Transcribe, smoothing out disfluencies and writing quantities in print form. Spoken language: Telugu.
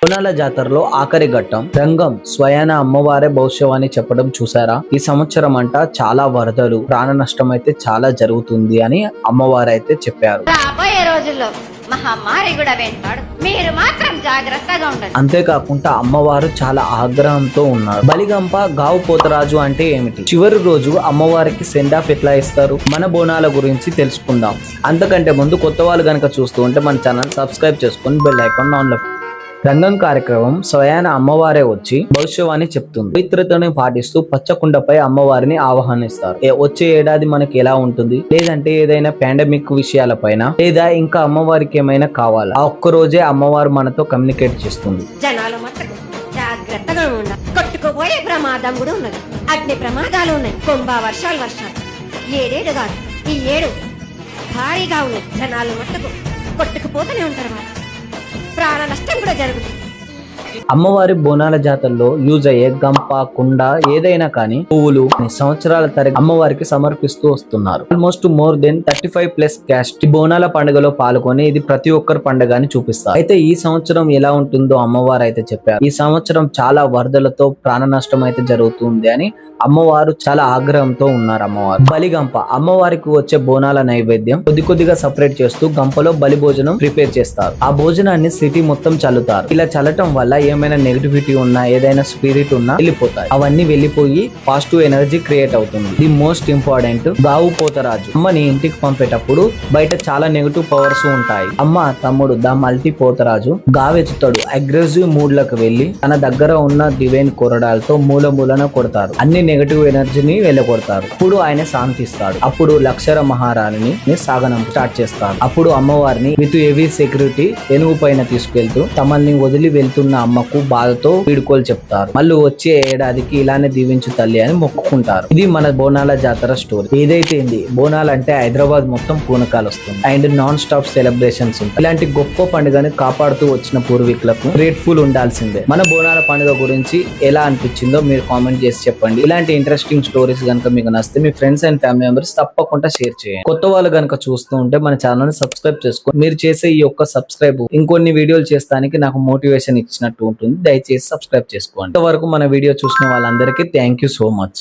బోనాల జాతరలో ఆఖరి ఘట్టం రంగం స్వయాన అమ్మవారే భవిష్యవాణి చెప్పడం చూసారా. ఈ సంవత్సరం అంట చాలా వరదలు, ప్రాణ నష్టం అయితే చాలా జరుగుతుంది అని అమ్మవారు అయితే చెప్పారు. రాబోయే రోజుల్లో మహమ్మారి కూడా వెంటాడు, మీరు మాత్రం జాగ్రత్తగా ఉండండి. అంతేకాకుండా అమ్మవారు చాలా ఆగ్రహంతో ఉన్నారు. బలిగంప గావు పోతరాజు అంటే ఏమిటి, చివరి రోజు అమ్మవారికి సెండ్ ఆఫ్ ఎట్లా ఇస్తారు, మన బోనాల గురించి తెలుసుకుందాం. అంతకంటే ముందు కొత్త వాళ్ళు కనుక చూస్తూ ఉంటే మన ఛానల్ సబ్స్క్రైబ్ చేసుకుని బెల్ ఐకాన్ ఆన్ లో. రంగం కార్యక్రమం స్వయాన అమ్మవారే వచ్చి భవిష్యవాణి చెప్తుంది. పవిత్రతను పాటిస్తూ పచ్చకుండపై అమ్మవారిని ఆహ్వానిస్తారు. వచ్చే ఏడాది మనకి ఎలా ఉంటుంది, లేదంటే ఏదైనా పాండమిక్ విషయాలపైన, లేదా ఇంకా అమ్మవారికి ఏమైనా కావాలా, ఆ ఒక్క రోజే అమ్మవారు మనతో కమ్యూనికేట్ చేస్తుంది. జనాలు మట్టుకు జాగ్రత్తగా ఉండాలి. కొట్టుకుపోయే ప్రమాదం కూడా ఉన్నది, అగ్ని ప్రమాదాలు ఉన్నాయి, వర్షాలు ఏడేడు కాదు ఈ ఏడు భారీగా ఉన్నాయి. జనాలు మట్టుకు కొట్టుకుపోతూనే ఉంటారు, వాళ్ళు ప్రాణ నష్టం కూడా జరుగుతుంది. అమ్మవారి బోనాల జాతరలో యూజ్ అయ్యే గంప, కుండ ఏదైనా కానీ పువ్వులు సంవత్సరాల తరగతి అమ్మవారికి సమర్పిస్తూ వస్తున్నారు. ఆల్మోస్ట్ మోర్ దెన్ 35+ క్యాస్ట్ బోనాల పండుగలో పాల్గొని ఇది ప్రతి ఒక్కరి పండుగ అని చూపిస్తారు. అయితే ఈ సంవత్సరం ఎలా ఉంటుందో అమ్మవారు అయితే చెప్పారు. ఈ సంవత్సరం చాలా వరదలతో ప్రాణ నష్టం అయితే జరుగుతుంది అని అమ్మవారు చాలా ఆగ్రహంతో ఉన్నారు. అమ్మవారు బలిగంప అమ్మవారికి వచ్చే బోనాల నైవేద్యం కొద్దిగా సపరేట్ చేస్తూ గంపలో బలి భోజనం ప్రిపేర్ చేస్తారు. ఆ భోజనాన్ని సిటీ మొత్తం చల్లుతారు. ఇలా చల్లటం వల్ల ఏమైనా నెగిటివిటీ ఉన్నా, ఏదైనా స్పిరిట్ ఉన్నా వెళ్ళిపోతాయి. అవన్నీ వెళ్ళిపోయి పాజిటివ్ ఎనర్జీ క్రియేట్ అవుతుంది. ది మోస్ట్ ఇంపార్టెంట్ గావు పోతరాజు అమ్మని ఇంటికి పంపేటప్పుడు బయట చాలా నెగిటివ్ పవర్స్ ఉంటాయి. అమ్మ తమ్ముడు ద మల్టీ పోతరాజు గావెత్తుతాడు. అగ్రెసివ్ మూడ్ లకు వెళ్లి తన దగ్గర ఉన్న డివైన్ కొరడాలతో మూలన కొడతారు. అన్ని నెగటివ్ ఎనర్జీని వెళ్ళగొడతారు. అప్పుడు ఆయన శాంతిస్తాడు. అప్పుడు లక్షర మహారాణిని సాగనం స్టార్ట్ చేస్తారు. అప్పుడు అమ్మవారిని విత్ హెవీ సెక్యూరిటీ ఏనుగు పైన తీసుకెళ్తూ తమల్ని వదిలి వెళ్తున్న అమ్మకు బాధతో వీడుకోలు చెప్తారు. మళ్ళీ వచ్చే ఏడాదికి ఇలానే దీవించు తల్లి అని మొక్కుకుంటారు. ఇది మన బోనాల జాతర స్టోరీ. ఏదైతే బోనాలు అంటే హైదరాబాద్ మొత్తం పూనకాలు వస్తుంది అండ్ నాన్ స్టాప్ సెలబ్రేషన్స్ ఉంటాయి. ఇలాంటి గొప్ప పండుగని కాపాడుతూ వచ్చిన పూర్వీకులకు గ్రేట్ఫుల్ ఉండాల్సిందే. మన బోనాల పండుగ గురించి ఎలా అనిపించిందో మీరు కామెంట్ చేసి చెప్పండి. ఇలాంటి ఇంట్రెస్టింగ్ స్టోరీస్ కనుక మీకు నచ్చితే మీ ఫ్రెండ్స్ అండ్ ఫ్యామిలీ మెంబర్స్ తప్పకుండా షేర్ చేయండి. కొత్త వాళ్ళు కనుక చూస్తూ ఉంటే మన ఛానల్ ని సబ్స్క్రైబ్ చేసుకోండి. మీరు చేసే ఈ యొక్క సబ్స్క్రైబ్ ఇంకొన్ని వీడియోలు చేస్తానికి నాకు మోటివేషన్ ఇచ్చినట్టు ఉంటుంది. దయచేసి సబ్స్క్రైబ్ చేసుకోండి. ఇంతవరకు మన వీడియో చూసిన వాళ్ళందరికీ థ్యాంక్ యూ సో మచ్.